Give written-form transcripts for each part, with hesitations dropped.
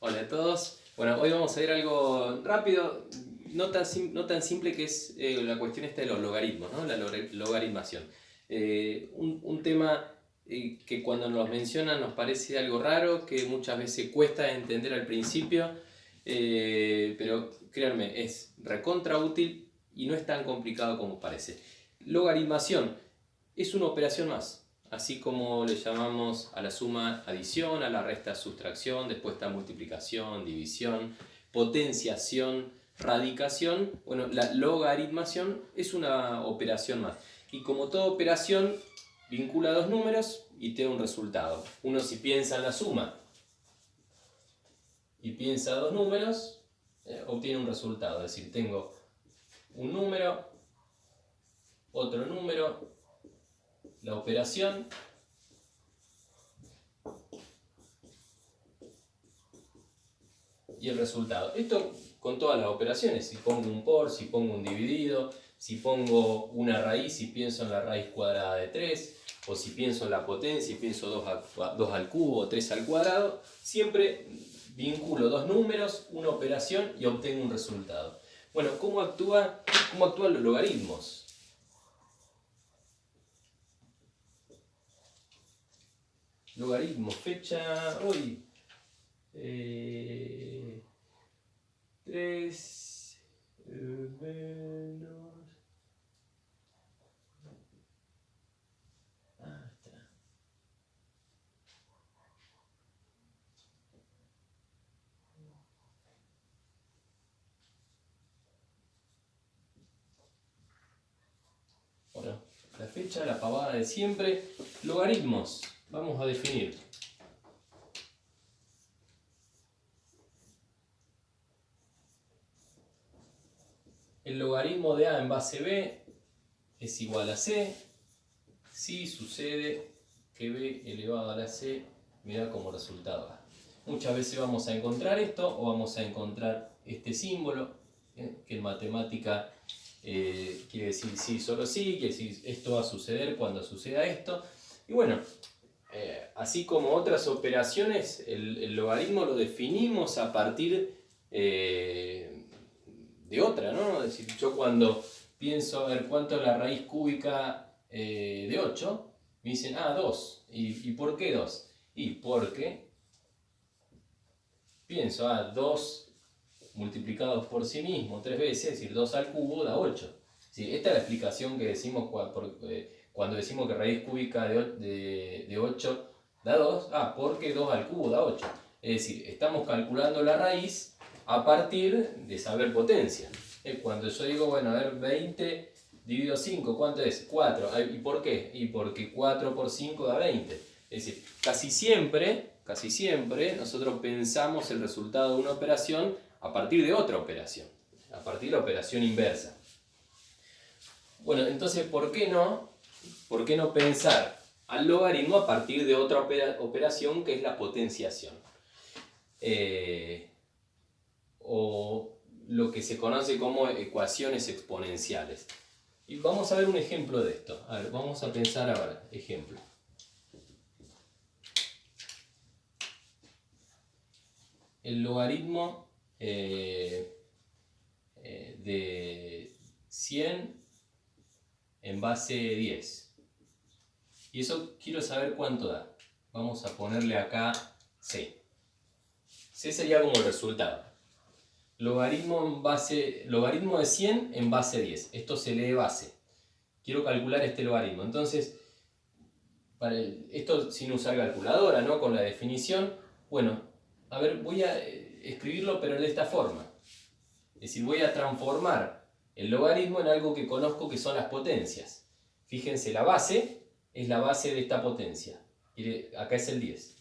Hola a todos. Bueno, hoy vamos a ver algo rápido, no tan simple, que es la cuestión esta de los logaritmos, ¿no? La logaritmación. Un tema que cuando nos mencionan nos parece algo raro, que muchas veces cuesta entender al principio, pero créanme, es recontra útil y no es tan complicado como parece. Logaritmación es una operación más. Así como le llamamos a la suma adición, a la resta sustracción, después está multiplicación, división, potenciación, radicación. Bueno, la logaritmación es una operación más. Y como toda operación, vincula dos números y te da un resultado. Uno, si piensa en la suma y piensa dos números, obtiene un resultado. Es decir, tengo un número, otro número, la operación y el resultado. Esto con todas las operaciones, si pongo un por, si pongo un dividido, si pongo una raíz, si pienso en la raíz cuadrada de 3, o si pienso en la potencia y pienso 2 al cubo o 3 al cuadrado, siempre vinculo dos números, una operación y obtengo un resultado. Bueno, ¿cómo actúan los logaritmos? Logaritmo, fecha, hoy, 3 menos... está. Bueno, la fecha, la pavada de siempre. Logaritmos, vamos a definir. El logaritmo de A en base B es igual a C si sucede que B elevado a la C me da como resultado A. Muchas veces vamos a encontrar esto o vamos a encontrar este símbolo, que en matemática quiere decir sí, solo sí, quiere decir esto va a suceder cuando suceda esto. Y bueno, así como otras operaciones, el logaritmo lo definimos a partir de otra, ¿no? Es decir, yo cuando pienso a ver cuánto es la raíz cúbica de 8, me dicen, 2. ¿Y por qué 2? Y porque pienso, 2 multiplicados por sí mismo 3 veces, es decir, 2 al cubo da 8. ¿Sí? Esta es la explicación que decimos cuando decimos que raíz cúbica de 8 da 2, porque 2 al cubo da 8. Es decir, estamos calculando la raíz a partir de saber potencia. Cuando yo digo, bueno, a ver, 20 dividido 5, ¿cuánto es? 4. ¿Y por qué? Y porque 4 por 5 da 20. Es decir, casi siempre nosotros pensamos el resultado de una operación a partir de otra operación, a partir de la operación inversa. Bueno, entonces, ¿por qué no pensar al logaritmo a partir de otra operación que es la potenciación? O lo que se conoce como ecuaciones exponenciales. Y vamos a ver un ejemplo de esto. A ver, vamos a pensar ahora, ejemplo. El logaritmo de 100 en base 10. Y eso quiero saber cuánto da. Vamos a ponerle acá C. C sería como el resultado. Logaritmo de 100 en base 10. Esto se lee base. Quiero calcular este logaritmo. Entonces, esto sin usar calculadora, ¿no? Con la definición. Bueno, a ver, voy a escribirlo pero de esta forma. Es decir, voy a transformar el logaritmo en algo que conozco que son las potencias. Fíjense, la base es la base de esta potencia. Y acá es el 10.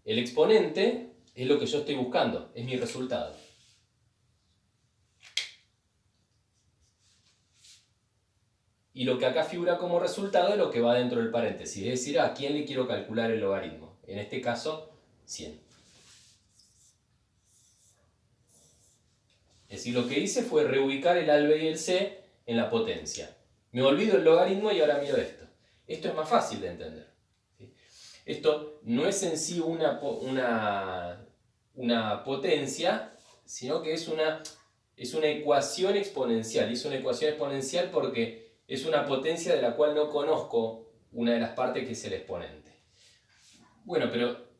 El exponente es lo que yo estoy buscando, es mi resultado. Y lo que acá figura como resultado es lo que va dentro del paréntesis, es decir, a quién le quiero calcular el logaritmo. En este caso, 100. Es decir, lo que hice fue reubicar el al, b y el c en la potencia. Me olvido el logaritmo y ahora miro esto. Esto es más fácil de entender. Esto no es en sí una potencia, sino que es una ecuación exponencial. Y es una ecuación exponencial porque es una potencia de la cual no conozco una de las partes que es el exponente. Bueno, pero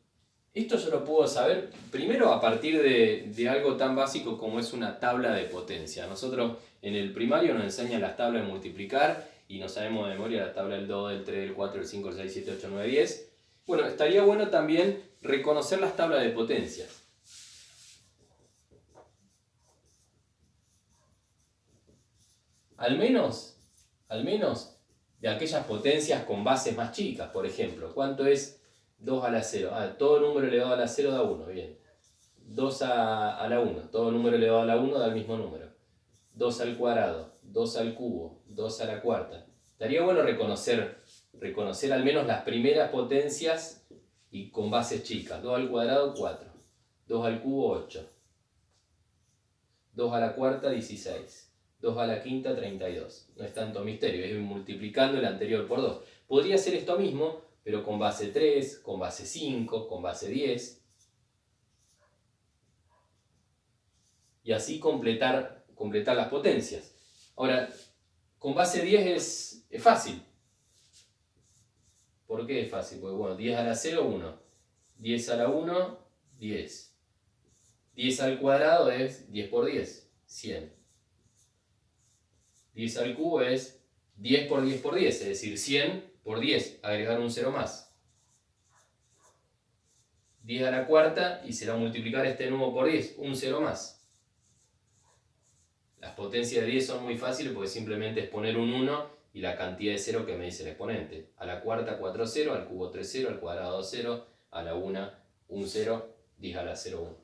esto yo lo puedo saber primero a partir de algo tan básico como es una tabla de potencia. Nosotros en el primario nos enseñan las tablas de multiplicar y nos sabemos de memoria la tabla del 2, del 3, del 4, del 5, del 6, 7, 8, 9, 10. Bueno, estaría bueno también reconocer las tablas de potencias. Al menos de aquellas potencias con bases más chicas, por ejemplo. ¿Cuánto es 2 a la 0? Todo número elevado a la 0 da 1, bien. 2 a la 1, todo número elevado a la 1 da el mismo número. 2 al cuadrado, 2 al cubo, 2 a la cuarta. Estaría bueno reconocer al menos las primeras potencias y con bases chicas. 2 al cuadrado, 4. 2 al cubo, 8. 2 a la cuarta, 16. 2 a la quinta, 32. No es tanto misterio, es ir multiplicando el anterior por 2. Podría ser esto mismo, pero con base 3, con base 5, con base 10. Y así completar las potencias. Ahora, con base 10 es fácil. ¿Por qué es fácil? Porque bueno, 10 a la 0, 1. 10 a la 1, 10. 10 al cuadrado es 10 por 10, 100. 10 al cubo es 10 por 10 por 10, es decir, 100 por 10, agregar un 0 más. 10 a la cuarta y será multiplicar este número por 10, un 0 más. Las potencias de 10 son muy fáciles porque simplemente es poner un 1 y la cantidad de 0 que me dice el exponente. A la cuarta 4, 0, al cubo 3, 0, al cuadrado 0, a la 1, 1, 0, 10 a la 0, 1.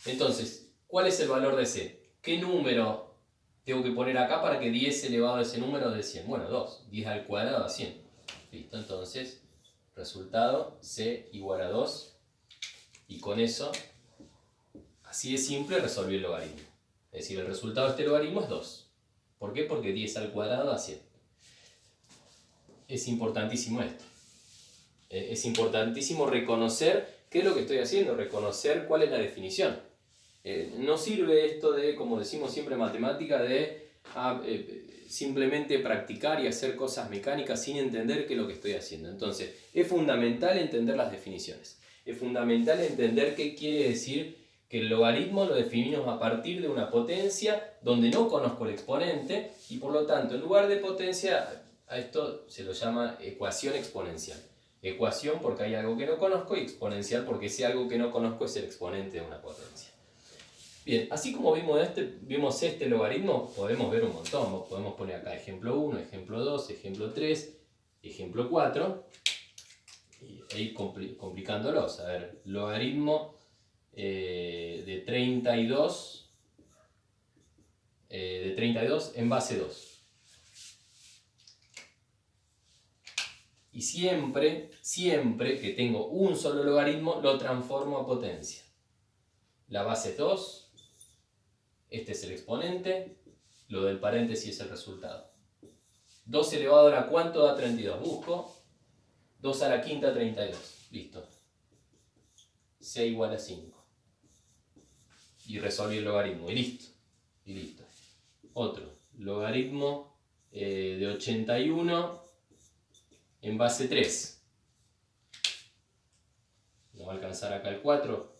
Entonces, ¿cuál es el valor de C? ¿Qué número tengo que poner acá para que 10 elevado a ese número de 100? Bueno, 2. 10 al cuadrado a 100. Listo, entonces, resultado C igual a 2. Y con eso, así de simple, resolví el logaritmo. Es decir, el resultado de este logaritmo es 2. ¿Por qué? Porque 10 al cuadrado da 100. Es importantísimo esto. Es importantísimo reconocer qué es lo que estoy haciendo, reconocer cuál es la definición. No sirve esto de, como decimos siempre en matemática, de simplemente practicar y hacer cosas mecánicas sin entender qué es lo que estoy haciendo. Entonces, es fundamental entender las definiciones. Es fundamental entender qué quiere decir que el logaritmo lo definimos a partir de una potencia donde no conozco el exponente y por lo tanto en lugar de potencia a esto se lo llama ecuación exponencial. Ecuación porque hay algo que no conozco y exponencial porque ese algo que no conozco es el exponente de una potencia. Bien, así como vimos este logaritmo, podemos ver un montón. Podemos poner acá ejemplo 1, ejemplo 2, ejemplo 3, ejemplo 4 e ir complicándolos. A ver, logaritmo de 32 en base 2. Y siempre que tengo un solo logaritmo, lo transformo a potencia. La base es 2, este es el exponente, lo del paréntesis es el resultado. 2 elevado a la ¿cuánto da 32? Busco 2 a la quinta 32, listo. C igual a 5. Y resolví el logaritmo, y listo. Otro, logaritmo de 81 en base 3. No va a alcanzar acá el 4.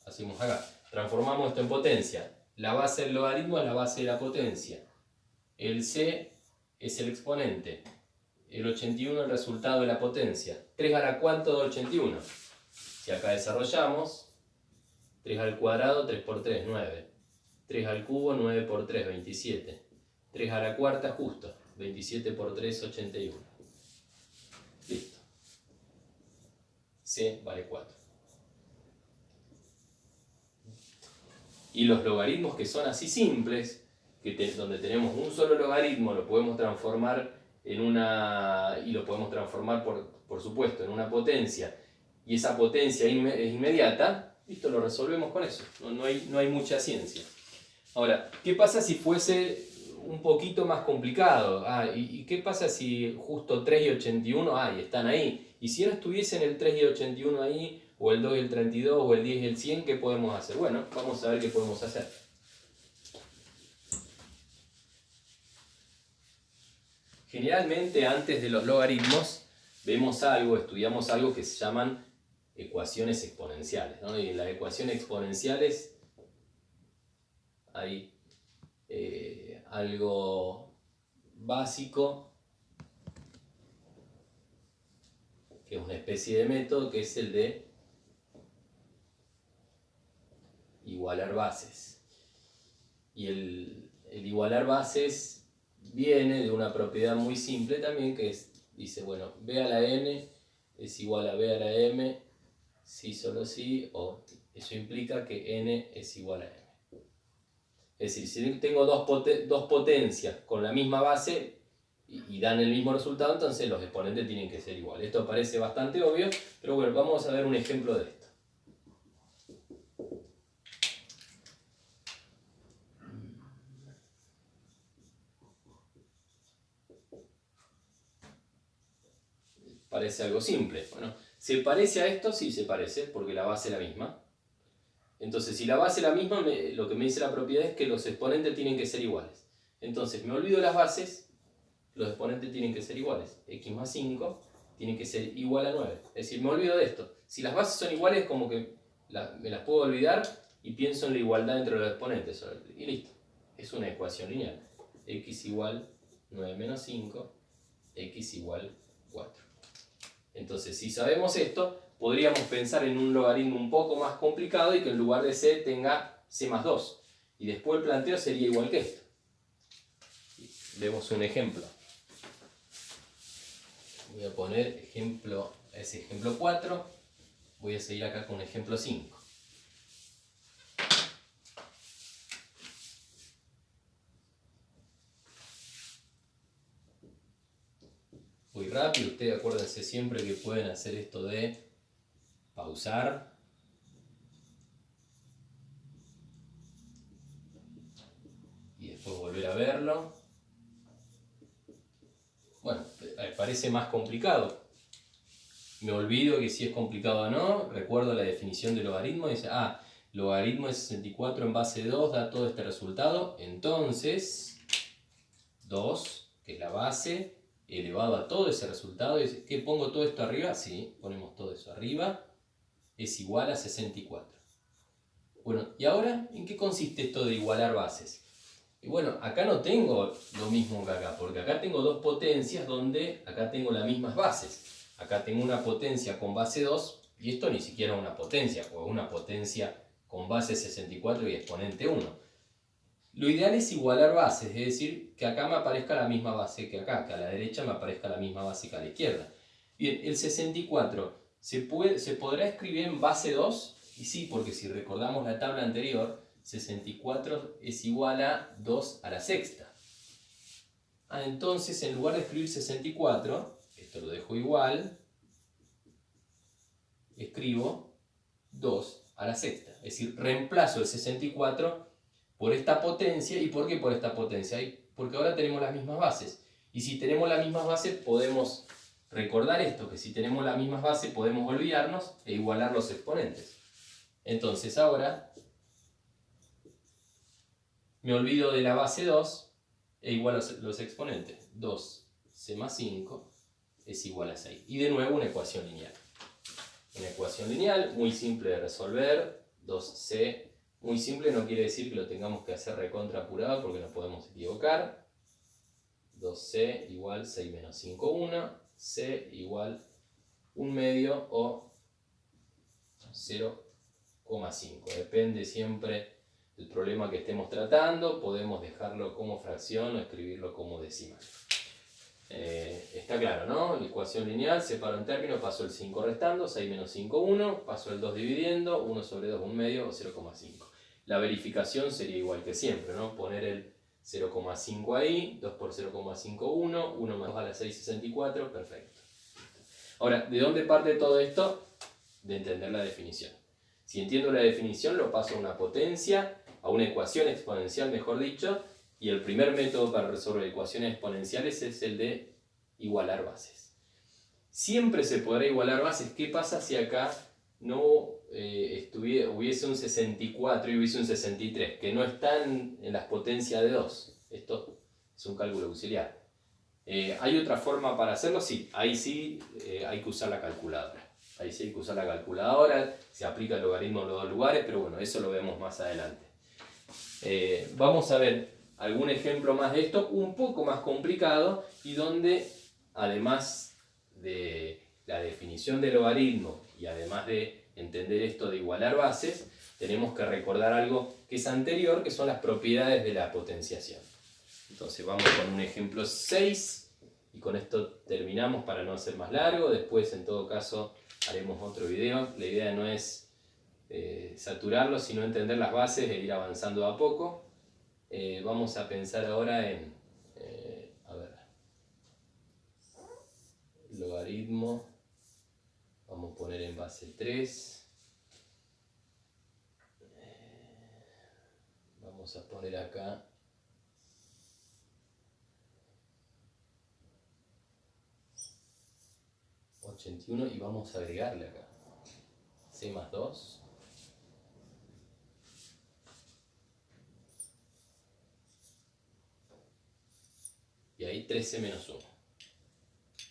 Hacemos acá. Transformamos esto en potencia. La base del logaritmo es la base de la potencia. El C es el exponente. El 81 el resultado de la potencia. 3 a la ¿cuánto da 81? Si acá desarrollamos, 3 al cuadrado, 3 por 3, 9. 3 al cubo, 9 por 3, 27. 3 a la cuarta, justo. 27 por 3, 81. Listo. C vale 4. Y los logaritmos que son así simples, donde tenemos un solo logaritmo, lo podemos transformar en una... y lo podemos transformar, por supuesto, en una potencia, y esa potencia es inmediata, listo, lo resolvemos con eso. No hay mucha ciencia. Ahora, ¿qué pasa si fuese un poquito más complicado. ¿Y qué pasa si justo 3 y 81, y están ahí? Y si no estuviesen el 3 y el 81 ahí, o el 2 y el 32, o el 10 y el 100, ¿qué podemos hacer? Bueno, vamos a ver qué podemos hacer. Generalmente antes de los logaritmos estudiamos algo que se llaman ecuaciones exponenciales, ¿no? Y en las ecuaciones exponenciales hay algo básico, que es una especie de método, que es el de igualar bases. Y el igualar bases viene de una propiedad muy simple también, que dice, bueno, b a la n es igual a b a la m, si solo si, o eso implica que n es igual a m. Es decir, si tengo dos potencias con la misma base y dan el mismo resultado, entonces los exponentes tienen que ser iguales. Esto parece bastante obvio, pero bueno, vamos a ver un ejemplo de esto. Parece algo simple. Bueno, ¿se parece a esto? Sí, se parece, porque la base es la misma. Entonces, si la base es la misma, lo que me dice la propiedad es que los exponentes tienen que ser iguales. Entonces, me olvido las bases, los exponentes tienen que ser iguales. X más 5 tiene que ser igual a 9. Es decir, me olvido de esto. Si las bases son iguales, como que me las puedo olvidar y pienso en la igualdad entre los exponentes. Y listo. Es una ecuación lineal. X igual 9 menos 5, X igual 4. Entonces, si sabemos esto, podríamos pensar en un logaritmo un poco más complicado y que en lugar de c tenga c más 2. Y después el planteo sería igual que esto. Vemos un ejemplo. Voy a poner ese ejemplo 4. Voy a seguir acá con ejemplo 5. Muy rápido, ustedes acuérdense siempre que pueden hacer esto de pausar y después volver a verlo. Bueno, parece más complicado. Me olvido que si es complicado o no, recuerdo la definición de logaritmo, dice, logaritmo de 64 en base de 2 da todo este resultado, entonces 2, que es la base, elevado a todo ese resultado, dice, ¿qué pongo todo esto arriba? Sí, ponemos todo eso arriba, es igual a 64. Bueno, ¿y ahora en qué consiste esto de igualar bases? Y bueno, acá no tengo lo mismo que acá, porque acá tengo dos potencias donde acá tengo las mismas bases. Acá tengo una potencia con base 2, y esto ni siquiera es una potencia, o una potencia con base 64 y exponente 1. Lo ideal es igualar bases, es decir, que acá me aparezca la misma base que acá, que a la derecha me aparezca la misma base que a la izquierda. Bien, el 64, ¿se podrá escribir en base 2? Y sí, porque si recordamos la tabla anterior, 64 es igual a 2 a la sexta. Entonces, en lugar de escribir 64, esto lo dejo igual, escribo 2 a la sexta. Es decir, reemplazo el 64 por esta potencia. ¿Y por qué por esta potencia? Porque ahora tenemos las mismas bases. Y si tenemos las mismas bases, podemos recordar esto, que si tenemos las mismas bases, podemos olvidarnos e igualar los exponentes. Entonces ahora me olvido de la base 2 e igualo los exponentes. 2c más 5 es igual a 6. Y de nuevo una ecuación lineal. Una ecuación lineal muy simple de resolver. 2c, muy simple no quiere decir que lo tengamos que hacer recontra apurado porque nos podemos equivocar. 2c igual 6 menos 5, 1. c igual 1 medio o 0,5. Depende siempre del problema que estemos tratando. Podemos dejarlo como fracción o escribirlo como decimal. Está claro, ¿no? La ecuación lineal, separo en términos, paso el 5 restando, 6 menos 5, 1, paso el 2 dividiendo, 1 sobre 2, 1 medio o 0,5. La verificación sería igual que siempre, ¿no? Poner el 0,5 ahí, 2 por 0,5, 1, 1 más 2 a la 6, 64, perfecto. Ahora, ¿de dónde parte todo esto? De entender la definición. Si entiendo la definición, lo paso a una potencia, a una ecuación exponencial, mejor dicho, Y el primer método para resolver ecuaciones exponenciales es el de igualar bases. Siempre se podrá igualar bases. ¿Qué pasa si acá no hubiese un 64 y hubiese un 63? Que no están en las potencias de 2. Esto es un cálculo auxiliar. ¿Hay otra forma para hacerlo? Sí, ahí sí hay que usar la calculadora. Ahí sí hay que usar la calculadora, se aplica el logaritmo en los dos lugares, pero bueno, eso lo vemos más adelante. Vamos a ver algún ejemplo más de esto, un poco más complicado, y donde además de la definición del logaritmo y además de entender esto de igualar bases, tenemos que recordar algo que es anterior, que son las propiedades de la potenciación. Entonces vamos con un ejemplo 6 y con esto terminamos para no hacer más largo. Después en todo caso haremos otro video. La idea no es saturarlo, sino entender las bases e ir avanzando a poco. Vamos a pensar ahora en logaritmo. Vamos a poner en base 3. Vamos a poner acá 81 y vamos a agregarle acá c más 2 y ahí 3c menos 1.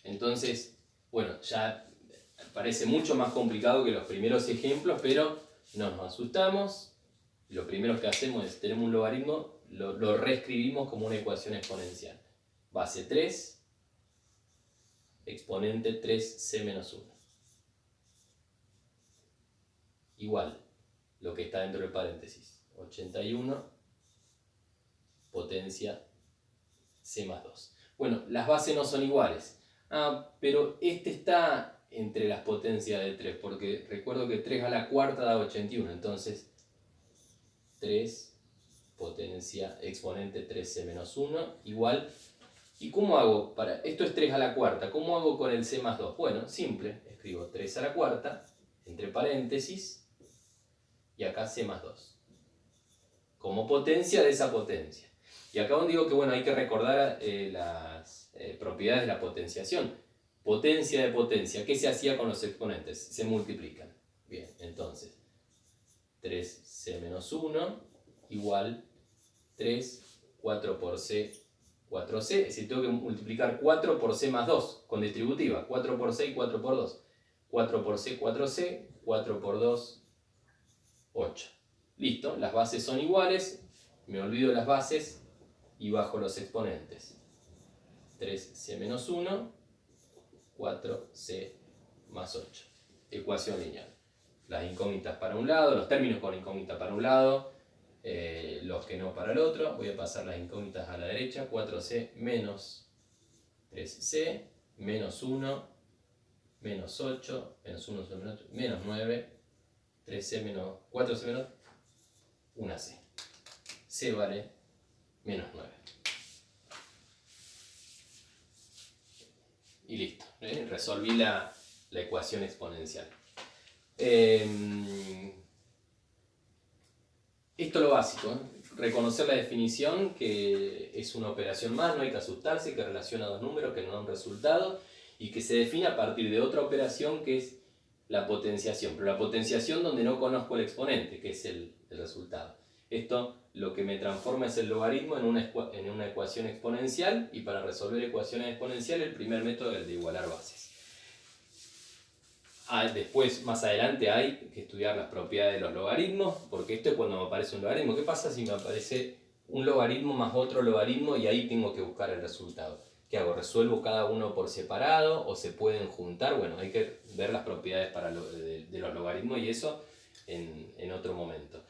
Entonces, bueno, ya parece mucho más complicado que los primeros ejemplos, pero no nos asustamos. Lo primero que hacemos es, tenemos un logaritmo, lo reescribimos como una ecuación exponencial. Base 3, exponente 3c menos 1. Igual, lo que está dentro del paréntesis, 81, potencia c más 2. Bueno, las bases no son iguales. Pero este está entre las potencias de 3, porque recuerdo que 3 a la cuarta da 81, entonces 3 potencia exponente 3c menos 1 igual. ¿Y cómo hago? Esto es 3 a la cuarta, ¿cómo hago con el c más 2? Bueno, simple, escribo 3 a la cuarta, entre paréntesis, y acá c más 2, como potencia de esa potencia. Y acá donde digo que bueno, hay que recordar las propiedades de la potenciación. Potencia de potencia, ¿qué se hacía con los exponentes? Se multiplican. Bien, entonces 3c menos 1 igual 3, 4 por c, 4c. Es decir, tengo que multiplicar 4 por c más 2 con distributiva. 4 por c y 4 por 2. 4 por c, 4c, 4 por 2, 8. Listo, las bases son iguales. Me olvido las bases y bajo los exponentes. 3c menos 1, 4c más 8. Ecuación lineal. Las incógnitas para un lado, los términos con incógnita para un lado, los que no para el otro. Voy a pasar las incógnitas a la derecha. 4c menos 3c, menos 1, menos 8, menos 1, menos 8, menos 9, 3c menos 4c menos 1c. C vale menos 9. Y listo, resolví la ecuación exponencial. Esto es lo básico, ¿eh? Reconocer la definición, que es una operación más, no hay que asustarse, que relaciona dos números que no dan resultado y que se define a partir de otra operación que es la potenciación, pero la potenciación donde no conozco el exponente, que es el resultado. Esto lo que me transforma es el logaritmo en una ecuación exponencial, y para resolver ecuaciones exponenciales el primer método es el de igualar bases. Después, más adelante, hay que estudiar las propiedades de los logaritmos, porque esto es cuando me aparece un logaritmo. ¿Qué pasa si me aparece un logaritmo más otro logaritmo y ahí tengo que buscar el resultado? ¿Qué hago? ¿Resuelvo cada uno por separado o se pueden juntar? Bueno, hay que ver las propiedades de los logaritmos y eso en otro momento.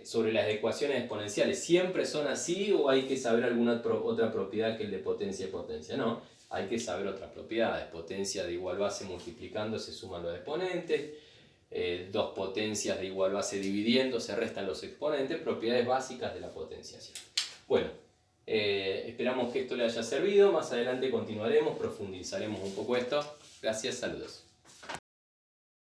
Sobre las ecuaciones exponenciales, ¿siempre son así o hay que saber alguna otra propiedad que el de potencia y potencia? No, hay que saber otras propiedades. Potencia de igual base multiplicando se suman los exponentes, dos potencias de igual base dividiendo se restan los exponentes, propiedades básicas de la potenciación. Bueno, esperamos que esto le haya servido. Más adelante continuaremos, profundizaremos un poco esto. Gracias, saludos.